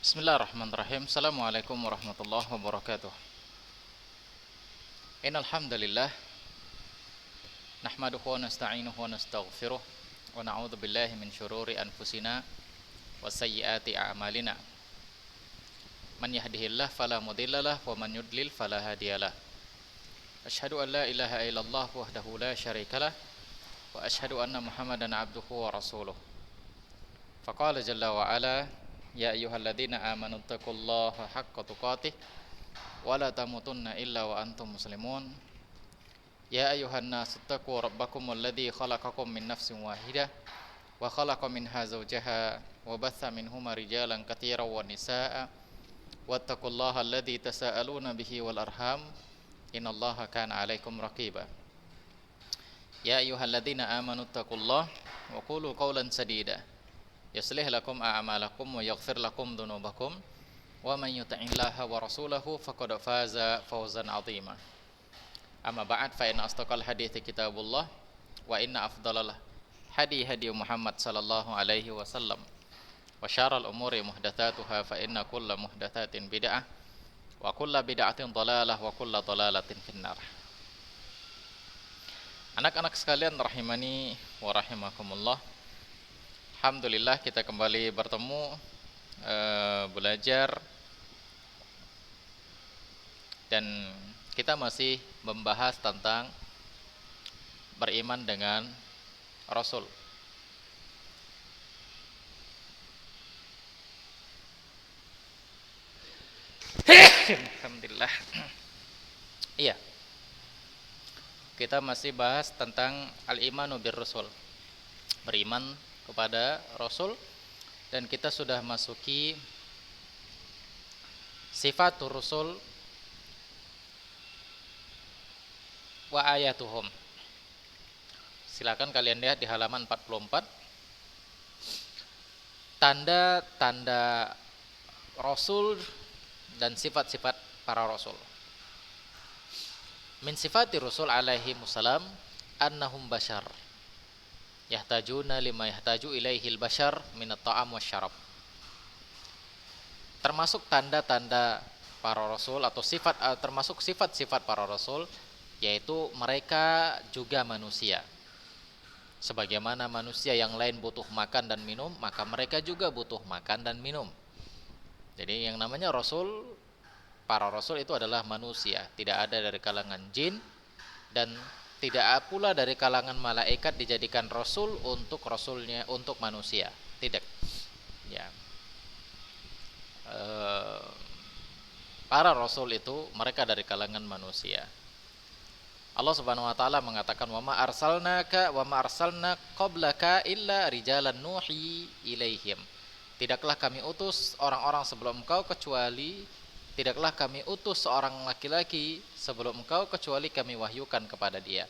Bismillahirrahmanirrahim. Assalamualaikum warahmatullahi wabarakatuh. Innal hamdalillah nahmaduhu wa nasta'inuhu wa nastaghfiruh wa na'udzu billahi min syururi anfusina wa sayyiati a'malina. Man yahdihillahu fala mudhillalah wa man yudlil fala hadiyalah. Asyhadu an la ilaha illallah wahdahu la syarikalah wa asyhadu anna Muhammadan abduhu wa rasuluh. Faqala jalla wa ala ya ayyuhalladzina amanu taqullaha haqqa tuqatih wa la tamutunna illa wa antum muslimun. Ya ayyuhan nasu taqu rabbakumul ladzi khalaqakum min nafsin wahidah wa khalaqa minha zawjaha wa batha minhuma rijalan katsiran wa nisaa'a wattaqullaha alladzi tasaaluna bihi wal arham innallaha kana 'alaikum raqiba. Ya ayyuhalladzina amanu taqullaha wa qulu qawlan sadida yuslih lakum a'malakum wa yaghfir lakum dhunubakum wa man yuti'illaha wa rasulahu faqad faza fawzan 'azima. Amma ba'd, fa inna asdaqal hadithi kitabullah wa inna afdalal hadi Muhammad sallallahu alaihi wasallam wa syarral umuri muhdatsatuha fa inna kulla muhdatsatin bid'ah wa kulla bid'atin dhalalah wa kulla dhalalatin finnar. Anak-anak sekalian rahimani wa rahimakumullah, alhamdulillah kita kembali bertemu belajar, dan kita masih membahas tentang beriman dengan Rasul. Alhamdulillah. Iya. Kita masih bahas tentang al-imanu bir Rasul. Beriman kepada Rasul, dan kita sudah masuki sifatur Rasul wa ayatuhum. Silakan kalian lihat di halaman 44. Tanda-tanda Rasul dan sifat-sifat para Rasul. Min sifati Rasul alaihi musallam annahum bashar yahtajuna lima yahtaju ilaihil bashar minat ta'am wasyarab. Termasuk tanda-tanda para Rasul atau termasuk sifat-sifat para Rasul, yaitu mereka juga manusia. Sebagaimana manusia yang lain butuh makan dan minum, maka mereka juga butuh makan dan minum. Jadi yang namanya Rasul, para Rasul itu adalah manusia, tidak ada dari kalangan jin, dan tidak pula dari kalangan malaikat dijadikan Rasul untuk Rasulnya untuk manusia. Tidak. Ya. Para Rasul itu mereka dari kalangan manusia. Allah Subhanahu wa taala mengatakan wa ma arsalna qablaka illa rijalan nuhi ilaihim. Tidaklah kami utus orang-orang sebelum engkau tidaklah kami utus seorang laki-laki sebelum engkau kecuali kami wahyukan kepada dia.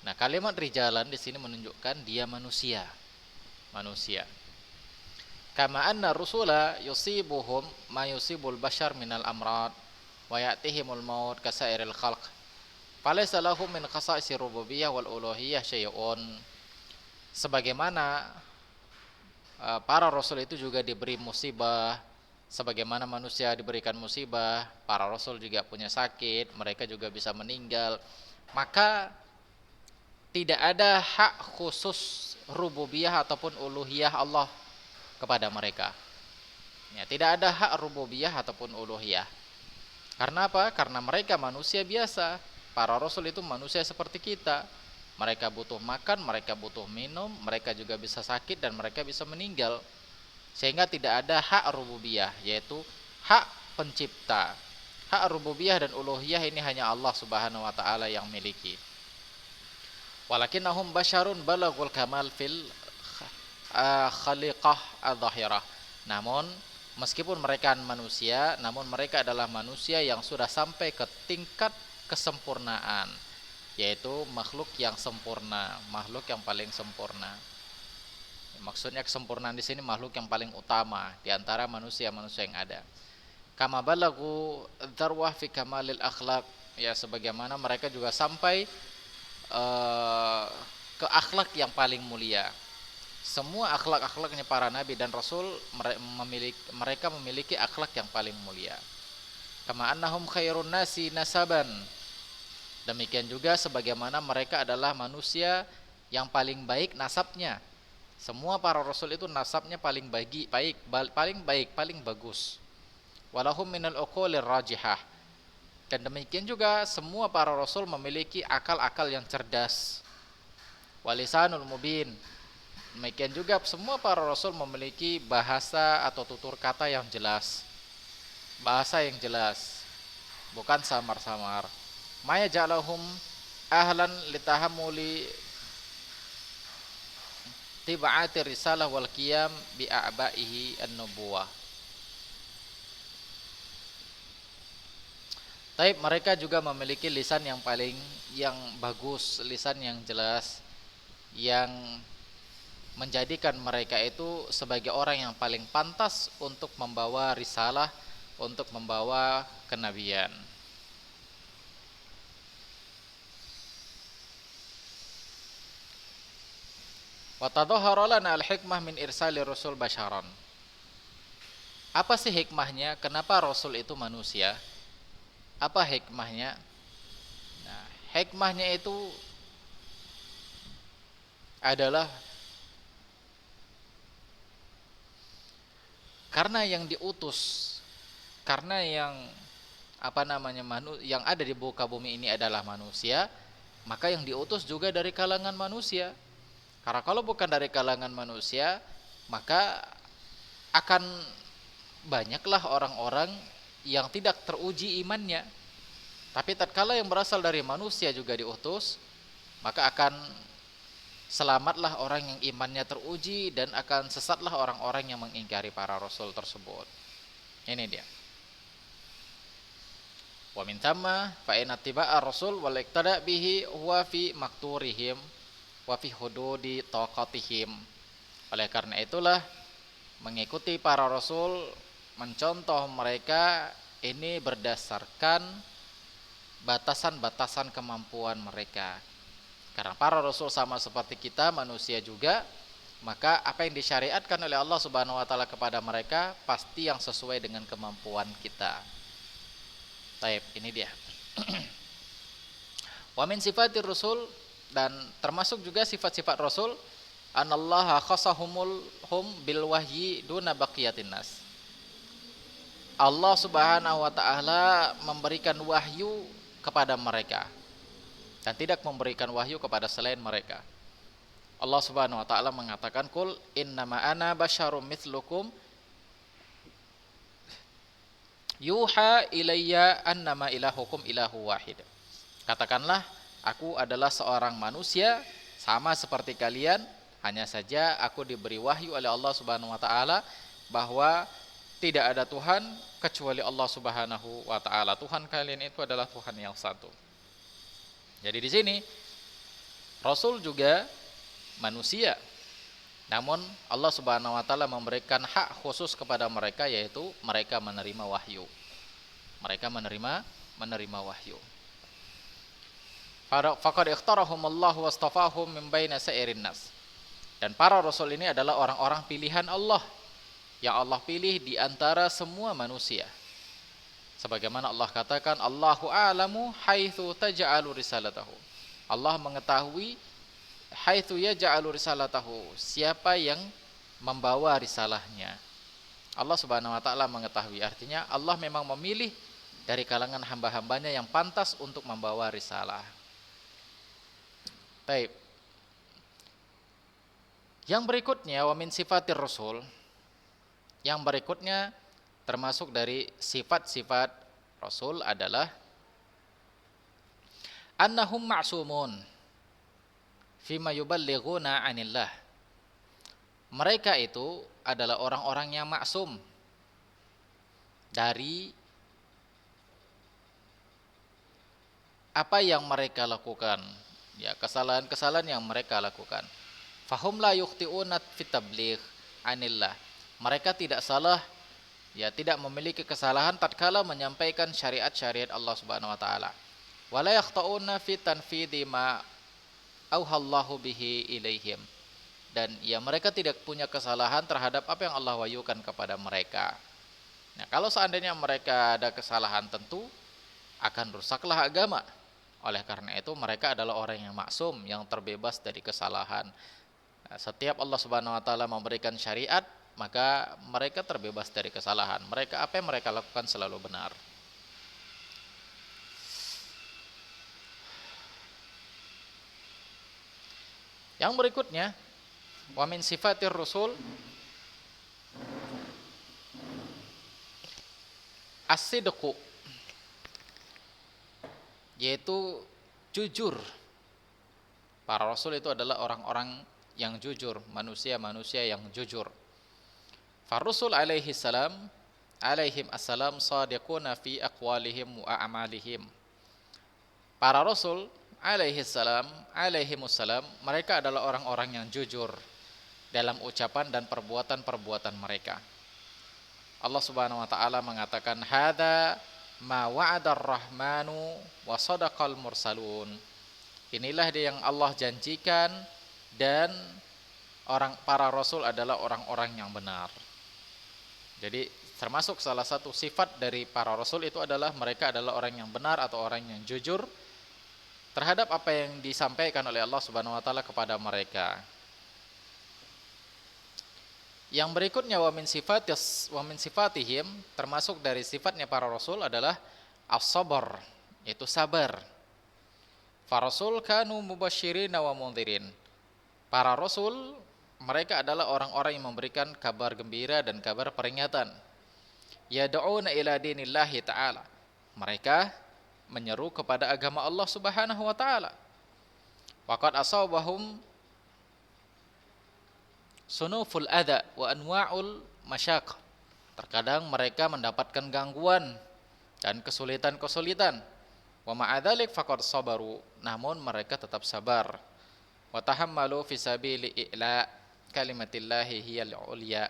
Nah, kalimat rijalan di sini menunjukkan dia manusia. Manusia. Kama anna rusula yusibuhum ma yusibul bashar minal amrad wa ya'tihimul maut kasairil khalq. Falaysa lahum min khasa'isir rububiyyah wal uluhiyyah syai'un. Sebagaimana para rasul itu juga diberi musibah, sebagaimana manusia diberikan musibah, para rasul juga punya sakit, mereka juga bisa meninggal. Maka tidak ada hak khusus rububiyah ataupun uluhiyah Allah kepada mereka. Ya, tidak ada hak rububiyah ataupun uluhiyah. Karena apa? Karena mereka manusia biasa. Para rasul itu manusia seperti kita. Mereka butuh makan, mereka butuh minum, mereka juga bisa sakit dan mereka bisa meninggal. Sehingga tidak ada hak rububiyah, yaitu hak pencipta. Hak rububiyah dan uluhiyah ini hanya Allah Subhanahu wa taala yang miliki. Walakinnahum basyarun balagul kamal fil khaliqah adh-dhahirah. Namun meskipun mereka manusia, namun mereka adalah manusia yang sudah sampai ke tingkat kesempurnaan, yaitu makhluk yang sempurna, makhluk yang paling sempurna. Maksudnya kesempurnaan di sini makhluk yang paling utama di antara manusia-manusia yang ada. Kama balagu dzarwah fi kamalil akhlaq, ya sebagaimana mereka juga sampai ke akhlak yang paling mulia. Semua akhlak-akhlaknya para nabi dan rasul, mereka memiliki akhlak yang paling mulia. Kama annahum khairun nasi nasaban. Demikian juga sebagaimana mereka adalah manusia yang paling baik nasabnya. Semua para rasul itu nasabnya paling baik, paling bagus. Walahum minal uqulir rajihah. Dan demikian juga semua para rasul memiliki akal-akal yang cerdas. Walisanul mubin. Demikian juga semua para rasul memiliki bahasa atau tutur kata yang jelas. Bahasa yang jelas, bukan samar-samar. Maya ja'alahum ahlan litahammuli tiba'ati risalah wal qiyam bi'a'ba'ihi an-nubuwah. Taib, mereka juga memiliki lisan yang bagus, lisan yang jelas, yang menjadikan mereka itu sebagai orang yang paling pantas untuk membawa risalah, untuk membawa kenabian. Wa tadhahara lana al-hikmah min irsali rasul basyaran. Apa sih hikmahnya? Kenapa rasul itu manusia? Apa hikmahnya? Nah, hikmahnya itu adalah karena yang diutus, karena yang yang ada di muka bumi ini adalah manusia, maka yang diutus juga dari kalangan manusia. Karena kalau bukan dari kalangan manusia, maka akan banyaklah orang-orang yang tidak teruji imannya. Tapi tatkala yang berasal dari manusia juga diutus, maka akan selamatlah orang yang imannya teruji dan akan sesatlah orang-orang yang mengingkari para rasul tersebut. Ini dia. Wa min thamma fa inna tibaa rasul wal iqtada bihi huwa fi makturihim wa fi hududi taqatihim. Oleh karena itulah mengikuti para rasul, mencontoh mereka ini berdasarkan batasan-batasan kemampuan mereka. Karena para rasul sama seperti kita, manusia juga, maka apa yang disyariatkan oleh Allah Subhanahu wa taala kepada mereka pasti yang sesuai dengan kemampuan kita. Taib, ini dia. Wa min sifatir rasul, dan termasuk juga sifat-sifat rasul, anallaha khassahumul hum bil wahyi duna baqiyatin nas. Allah Subhanahu wa taala memberikan wahyu kepada mereka dan tidak memberikan wahyu kepada selain mereka. Allah Subhanahu wa taala mengatakan, "Qul innama ana basyarum mitslukum yuha ilayya annama ilahukum ilahu wahid." Katakanlah, aku adalah seorang manusia sama seperti kalian, hanya saja aku diberi wahyu oleh Allah Subhanahu wa taala bahwa tidak ada Tuhan kecuali Allah Subhanahu wa taala. Tuhan kalian itu adalah Tuhan yang satu. Jadi di sini Rasul juga manusia. Namun Allah Subhanahu wa taala memberikan hak khusus kepada mereka, yaitu mereka menerima wahyu. Mereka menerima wahyu. Faqad ikhtarahumullahu wastafahum min baina sa'irin nas. Dan para rasul ini adalah orang-orang pilihan Allah, yang Allah pilih di antara semua manusia. Sebagaimana Allah katakan, Allahu a'lamu haitsu taj'alu risalatahu. Allah mengetahui haitsu yaj'alu risalatahu, siapa yang membawa risalahnya. Allah Subhanahu wa taala mengetahui, artinya Allah memang memilih dari kalangan hamba-hambanya yang pantas untuk membawa risalah. Baik. Yang berikutnya, wa min sifatir rasul. Yang berikutnya termasuk dari sifat-sifat Rasul adalah annahum ma'sumun fima yuballighuna 'anillah. Mereka itu adalah orang-orang yang maksum dari apa yang mereka lakukan, ya, kesalahan-kesalahan yang mereka lakukan. Fahum la yukhti'una fit tabligh 'anillah. Mereka tidak salah, ya, tidak memiliki kesalahan tatkala menyampaikan syariat-syariat Allah Subhanahu wa taala. Wala yakhta'una fi tanfidhi ma auhallahu bihi ilaihim. dan ya mereka tidak punya kesalahan terhadap apa yang Allah wahyukan kepada mereka. Nah, kalau seandainya mereka ada kesalahan, tentu akan rusaklah agama. Oleh karena itu mereka adalah orang yang maksum, yang terbebas dari kesalahan. Nah, setiap Allah Subhanahu wa taala memberikan syariat, maka mereka terbebas dari kesalahan. Mereka apa yang mereka lakukan selalu benar. Yang berikutnya, wa min sifatir rusul as-sidqu, yaitu jujur. Para rasul itu adalah orang-orang yang jujur, manusia-manusia yang jujur. Farusul alaihi salam, alaihim assalam sadiquna fi aqwalihim wa a'malihim. Para rasul alaihi salam, alaihimussalam, mereka adalah orang-orang yang jujur dalam ucapan dan perbuatan-perbuatan mereka. Allah Subhanahu wa taala mengatakan, hadza ma wa'adar rahmanu wa sadaqal mursalun. Inilah dia yang Allah janjikan, dan para rasul adalah orang-orang yang benar. Jadi termasuk salah satu sifat dari para rasul itu adalah mereka adalah orang yang benar atau orang yang jujur terhadap apa yang disampaikan oleh Allah Subhanahu wa taala kepada mereka. Yang berikutnya wa min sifatihim, termasuk dari sifatnya para rasul adalah as-sabar, yaitu sabar. Farasul kanu mubasysyirin wa mundhirin. Para rasul mereka adalah orang-orang yang memberikan kabar gembira dan kabar peringatan. Yad'una ila dinillahi ta'ala. Mereka menyeru kepada agama Allah Subhanahu wa taala. Waqad asabahum sunuful adha wa anwa'ul masyaqq. Terkadang mereka mendapatkan gangguan dan kesulitan-kesulitan. Wa ma'adzalik faqad sabaru, namun mereka tetap sabar. Wa tahammalu fi sabili i'la kalimatillahi hiyal ulya,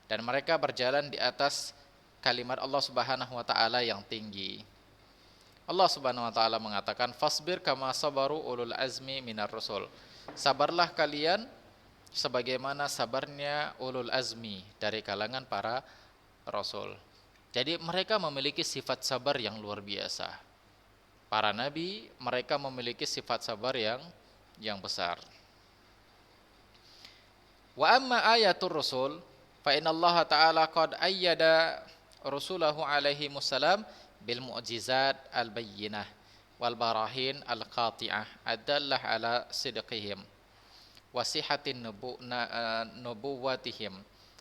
dan mereka berjalan di atas kalimat Allah Subhanahu wa taala yang tinggi. Allah Subhanahu wa taala mengatakan, fasbir kama sabaru ulul azmi minar rusul. Sabarlah kalian sebagaimana sabarnya ulul azmi dari kalangan para rasul. Jadi mereka memiliki sifat sabar yang luar biasa. Para nabi mereka memiliki sifat sabar yang besar. Wa amma ayatul rasul fa innallaha ta'ala qad ayyada rusulahu alaihi musallam bil mu'jizat al bayyinah wal barahin al qati'ah adallah ala sidqihim wa sihatin nubuwatihim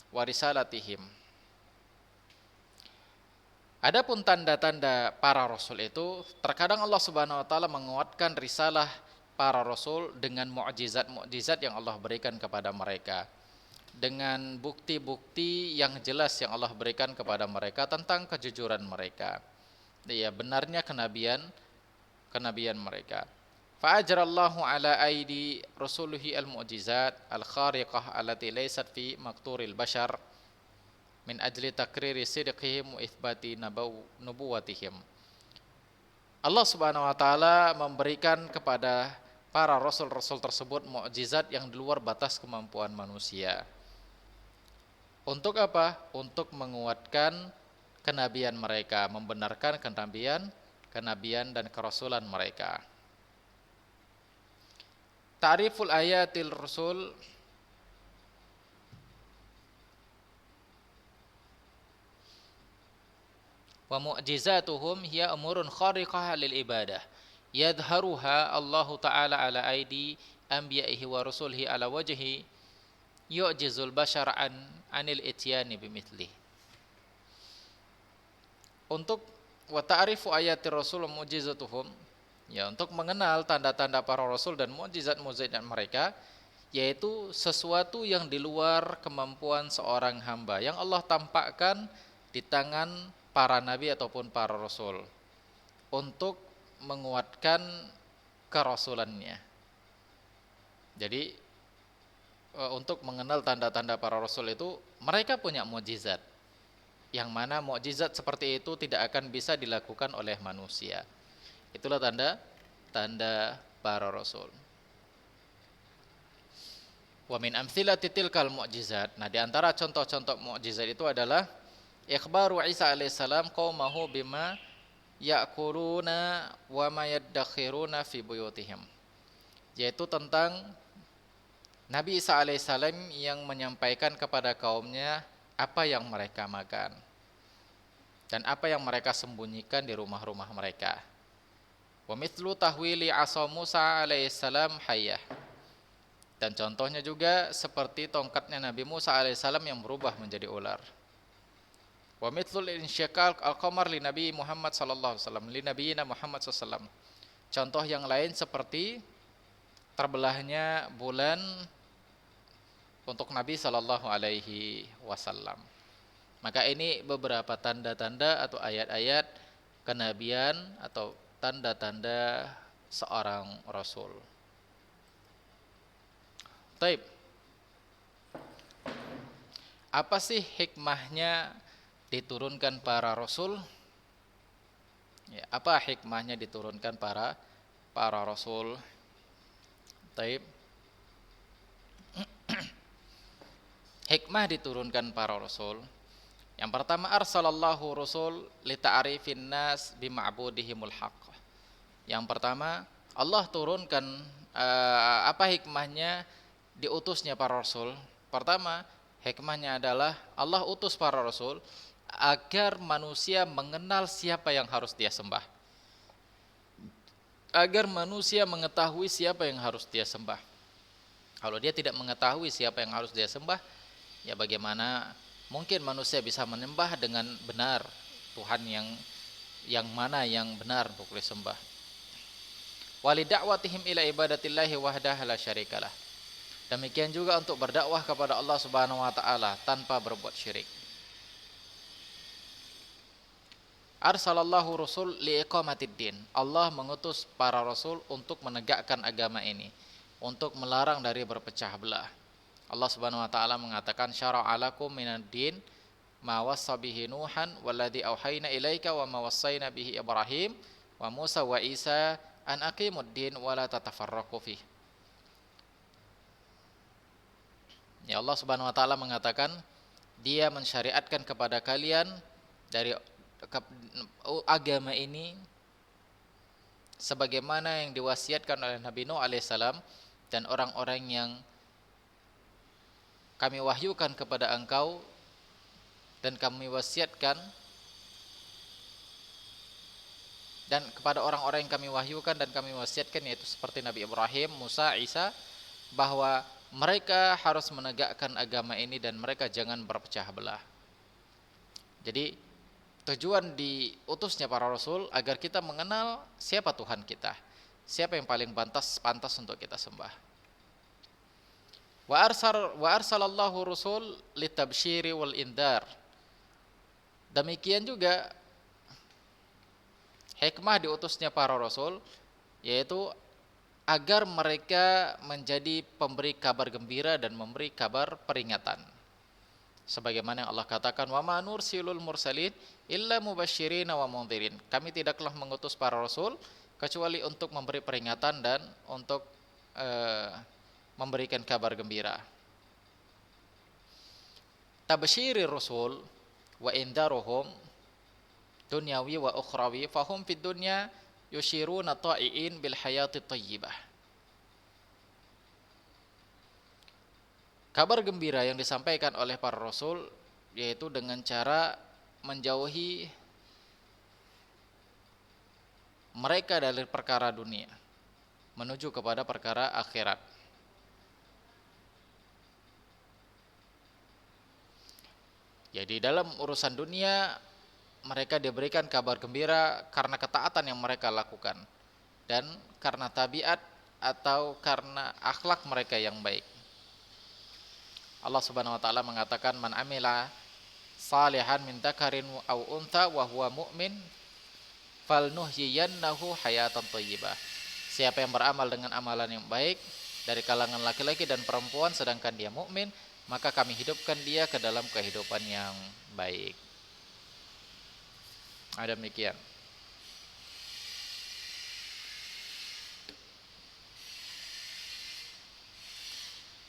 wa risalatihim. Adapun tanda-tanda para rasul itu, terkadang Allah Subhanahu wa taala menguatkan risalah para rasul dengan mukjizat-mukjizat yang Allah berikan kepada mereka, dengan bukti-bukti yang jelas yang Allah berikan kepada mereka tentang kejujuran mereka, ya benarnya kenabian mereka. Fa ajrallahu ala aidi rasulihi al-mu'jizat al-khariqah allati laysat fi maqturil bashar min ajli takriri sidqihim wa itsbati nubuwatihim. Allah Subhanahu wa taala memberikan kepada para rasul-rasul tersebut mukjizat yang di luar batas kemampuan manusia. Untuk apa? Untuk menguatkan kenabian mereka, membenarkan kenabian dan kerasulan mereka. Ta'riful ayatil rasul wa mu'jizatuhum hiya umurun khariqah lil ibadah yadharuha Allahu ta'ala ala aidi anbiya'ihi wa rusulihi ala wajhi yu'jizul bashar anil ityani bimithli. Untuk wa ta'rifu ayatir rasul wa mu'jizatuhum, ya untuk mengenal tanda-tanda para rasul dan mukjizat-mukjizat mereka, yaitu sesuatu yang di luar kemampuan seorang hamba yang Allah tampakkan di tangan para nabi ataupun para rasul untuk menguatkan kerasulannya. Jadi untuk mengenal tanda-tanda para rasul itu, mereka punya mukjizat, yang mana mukjizat seperti itu tidak akan bisa dilakukan oleh manusia. Itulah tanda para rasul. Wa min amthilati tilkal mu'jizat. Nah, di antara contoh-contoh mukjizat itu adalah ikhbaru Isa alaihissalam qaumahu bima ya'kuluna wa ma yaddakhiruna fi buyutihim. Yaitu tentang Nabi Isa alaihissalam yang menyampaikan kepada kaumnya apa yang mereka makan dan apa yang mereka sembunyikan di rumah-rumah mereka. Wa mithlu tahwili asa Musa alaihissalam hayyah. Dan contohnya juga seperti tongkatnya Nabi Musa alaihissalam yang berubah menjadi ular. Wa mithlul insyiqaq al-qamar li Nabi Muhammad sallallahu alaihi wasallam li nabiyina Muhammad sallallahu alaihi wasallam. Contoh yang lain seperti terbelahnya bulan untuk Nabi sallallahu alaihi wasallam. Maka ini beberapa tanda-tanda atau ayat-ayat kenabian atau tanda-tanda seorang rasul. Taib. Apa sih hikmahnya diturunkan para rasul? Ya, apa hikmahnya diturunkan para rasul? Taib. Hikmah diturunkan para rasul. Yang pertama, arsalallahu rasul li ta'rifin nas bima'budihimul haqq. Yang pertama, Allah turunkan apa hikmahnya diutusnya para rasul? Pertama, hikmahnya adalah Allah utus para rasul agar manusia mengenal siapa yang harus dia sembah. Agar manusia mengetahui siapa yang harus dia sembah. Kalau dia tidak mengetahui siapa yang harus dia sembah, ya bagaimana mungkin manusia bisa menyembah dengan benar Tuhan yang mana yang benar untuk disembah. Walida'watihim ila ibadatillahi wahdahu la syarikalah. Demikian juga untuk berdakwah kepada Allah Subhanahu wa taala tanpa berbuat syirik. Arsalallahu rasul liiqamatiddin. Allah mengutus para rasul untuk menegakkan agama ini, untuk melarang dari berpecah belah. Allah Subhanahu wa taala mengatakan syara'a lakum minad din ma wassa bihi Nuhan walladzi auhayna ilaika wa ma wassayna bihi Ibrahim wa Musa wa Isa an aqimud din wa la tatafarraqu fihi. Ya, Allah Subhanahu wa taala mengatakan Dia mensyariatkan kepada kalian dari agama ini sebagaimana yang diwasiatkan oleh Nabi Nuh alaihissalam dan orang-orang yang kami wahyukan kepada engkau dan kami wasiatkan dan kepada orang-orang yang kami wahyukan dan kami wasiatkan, yaitu seperti Nabi Ibrahim, Musa, Isa, bahwa mereka harus menegakkan agama ini dan mereka jangan berpecah belah. Jadi tujuan diutusnya para rasul agar kita mengenal siapa Tuhan kita, siapa yang paling pantas untuk kita sembah. Wa arsalallahu rusul litabsyiri wal indar. Demikian juga hikmah diutusnya para rasul yaitu agar mereka menjadi pemberi kabar gembira dan memberi kabar peringatan. Sebagaimana yang Allah katakan, wa ma nursilul mursalin illa mubasysyirin wa mundhirin. Kami tidaklah mengutus para rasul kecuali untuk memberi peringatan dan untuk memberikan kabar gembira. Tabsyirir rasul wa indaruhum dunyawi wa ukhrawi fahum fid dunya yushiruna ta'iin bil hayati thayyibah. Kabar gembira yang disampaikan oleh para rasul yaitu dengan cara menjauhi mereka dari perkara dunia menuju kepada perkara akhirat. Jadi dalam urusan dunia mereka diberikan kabar gembira karena ketaatan yang mereka lakukan dan karena tabiat atau karena akhlak mereka yang baik. Allah Subhanahu wa taala mengatakan man amila salihan min dzakarin aw untha wa huwa mu'min falnuhyiyannahu hayatan thayyibah. Siapa yang beramal dengan amalan yang baik dari kalangan laki-laki dan perempuan sedangkan dia mukmin, maka kami hidupkan dia ke dalam kehidupan yang baik. Ada demikian.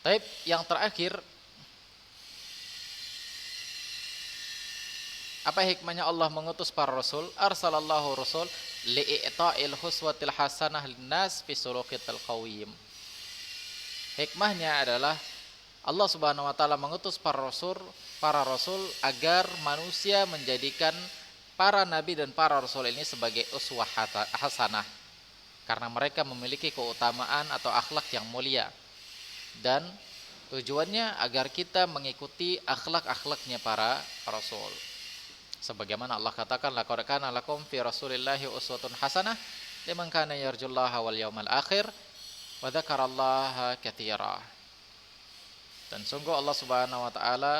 Taib yang terakhir, apa hikmahnya Allah mengutus para rasul? Arsalallahu rasul li'ita'il huswatil hasanah linnas fi sulukitil qawiyim. Hikmahnya adalah Allah Subhanahu wa taala mengutus para rasul agar manusia menjadikan para nabi dan para rasul ini sebagai uswah hasanah, karena mereka memiliki keutamaan atau akhlak yang mulia, dan tujuannya agar kita mengikuti akhlak-akhlaknya para rasul. Sebagaimana Allah katakan, laqad kana lakum fi rasulillahi uswatun hasanah liman kana yarjullaha wal yawmal akhir wa dzakarallaha katsira. Dan sungguh Allah Subhanahu wa taala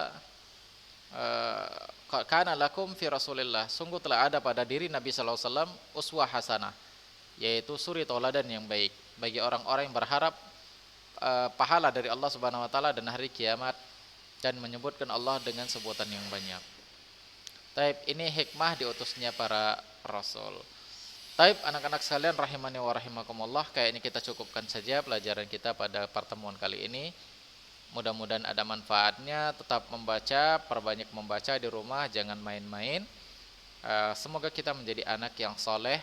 kana lakum fi rasulillah, sungguh telah ada pada diri Nabi sallallahu alaihi wasallam uswah hasanah, yaitu suri tauladan yang baik bagi orang-orang yang berharap pahala dari Allah Subhanahu wa taala dan hari kiamat, dan menyebutkan Allah dengan sebutan yang banyak. Taib, ini hikmah diutusnya para rasul. Taib, anak-anak sekalian rahimani wa rahimakumullah, kayaknya kita cukupkan saja pelajaran kita pada pertemuan kali ini. Mudah-mudahan ada manfaatnya. Tetap membaca, perbanyak membaca di rumah, jangan main-main. Semoga kita menjadi anak yang soleh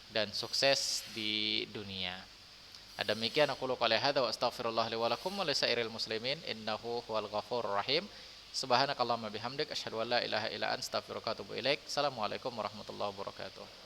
dan sukses di dunia. Demikian aku qouli hadza wa astaghfirullah li wa lakum wa lisairil muslimin innahu huwal ghafurur rahim. Subhanakallahumma bihamdik asyhadu an la ilaha illa anta astaghfiruka wa atubu ilaik. Assalamualaikum warahmatullahi wabarakatuh.